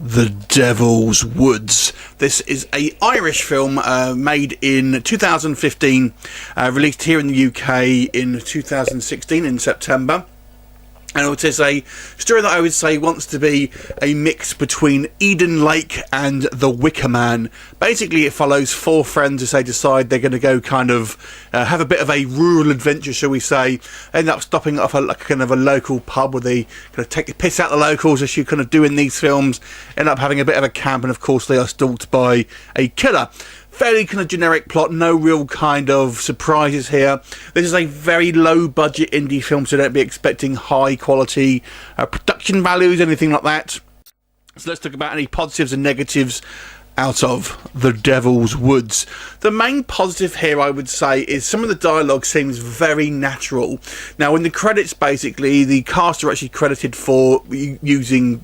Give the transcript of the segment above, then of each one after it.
The Devil's Woods. This is an Irish film made in 2015, released here in the UK in 2016 in September. And it is a story that I would say wants to be a mix between Eden Lake and The Wicker Man. Basically, it follows four friends as they decide they're going to go kind of have a bit of a rural adventure, shall we say. End up stopping off a kind of a local pub where they kind of take the piss out the locals, as you kind of do in these films. End up having a bit of a camp, and of course they are stalked by a killer. Fairly kind of generic plot, no real kind of surprises here. This is a very low budget indie film, so don't be expecting high quality production values, anything like that. So let's talk about any positives and negatives out of The Devil's Woods. The main positive here, I would say, is some of the dialogue seems very natural. Now, in the credits, basically, the cast are actually credited for using,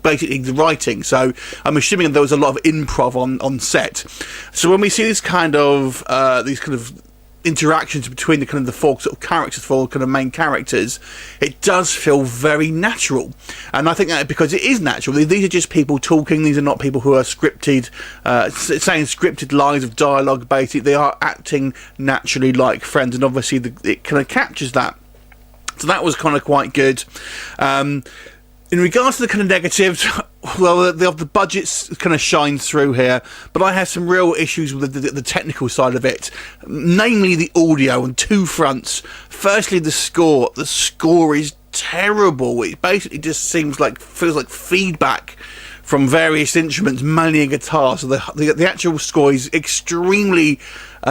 basically the writing, so I'm assuming there was a lot of improv on set. So when we see this kind of these kind of interactions between the kind of the four sort of characters, four kind of main characters, it does feel very natural, and I think that because it is natural. These are just people talking. These are not people who are scripted, saying scripted lines of dialogue. Basically, they are acting naturally like friends, and obviously it kind of captures that. So that was kind of quite good. In regards to the kind of negatives, well, the budgets kind of shine through here, but I have some real issues with the technical side of it, namely the audio on two fronts. Firstly, the score. The score is terrible. It basically just feels like feedback from various instruments, mainly a guitar. So the actual score is extremely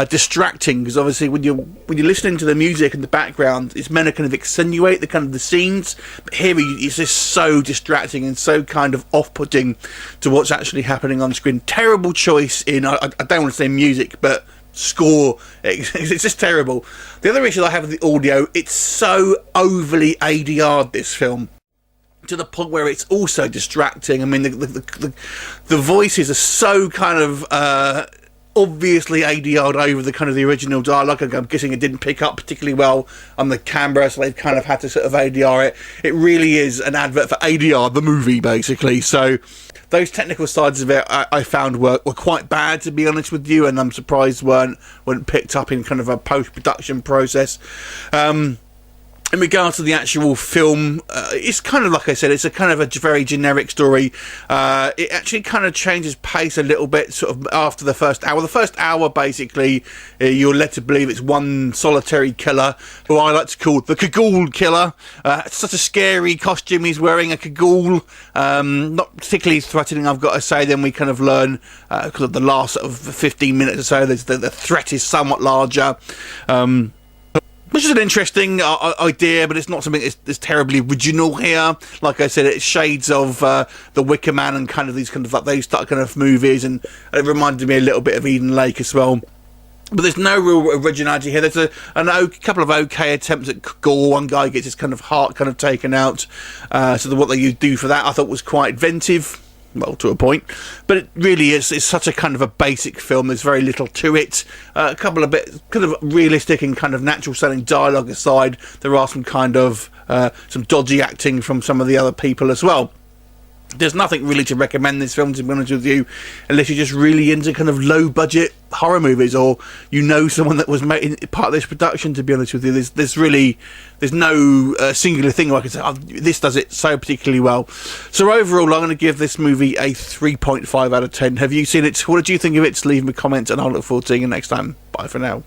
distracting, because obviously when you're listening to the music in the background, it's meant to kind of accentuate the kind of the scenes, but here it's just so distracting and so kind of off-putting to what's actually happening on screen. Terrible choice in, I don't want to say music, but score. It's just terrible. The other issue I have with the audio, it's so overly ADR'd, this film, to the point where it's also distracting. I mean, the voices are so kind of obviously ADR'd over the kind of the original dialogue. I'm guessing it didn't pick up particularly well on the camera, so they've kind of had to sort of ADR it. It really is an advert for ADR, the movie, basically. So those technical sides of it I found were quite bad, to be honest with you, and I'm surprised weren't picked up in kind of a post-production process. In regards to the actual film, it's kind of, like I said, it's a kind of a very generic story. It actually kind of changes pace a little bit sort of after the first hour. The first hour, basically, you're led to believe it's one solitary killer, who I like to call the Cagoule Killer. It's such a scary costume he's wearing, a Cagoule. Not particularly threatening, I've got to say. Then we kind of learn, because of the last sort of 15 minutes or so, the threat is somewhat larger. Which is an interesting idea, but it's not something that's terribly original here. Like I said, it's shades of The Wicker Man and kind of these kind of like those kind of movies, and it reminded me a little bit of Eden Lake as well. But there's no real originality here. There's a couple of okay attempts at gore. One guy gets his kind of heart kind of taken out. So what they do for that, I thought was quite inventive. Well, to a point, but it really is. It's such a kind of a basic film. There's very little to it. A couple of bit kind of realistic and kind of natural sounding dialogue aside, there are some kind of some dodgy acting from some of the other people as well. There's nothing really to recommend this film, to be honest with you, unless you're just really into kind of low budget horror movies, or someone that was part of this production. To be honest with you, there's no singular thing where I can say, oh, this does it so particularly well. So overall, I'm going to give this movie a 3.5 out of 10. Have you seen it? What did you think of it? Leave me a comment, and I'll look forward to seeing you next time. Bye for now.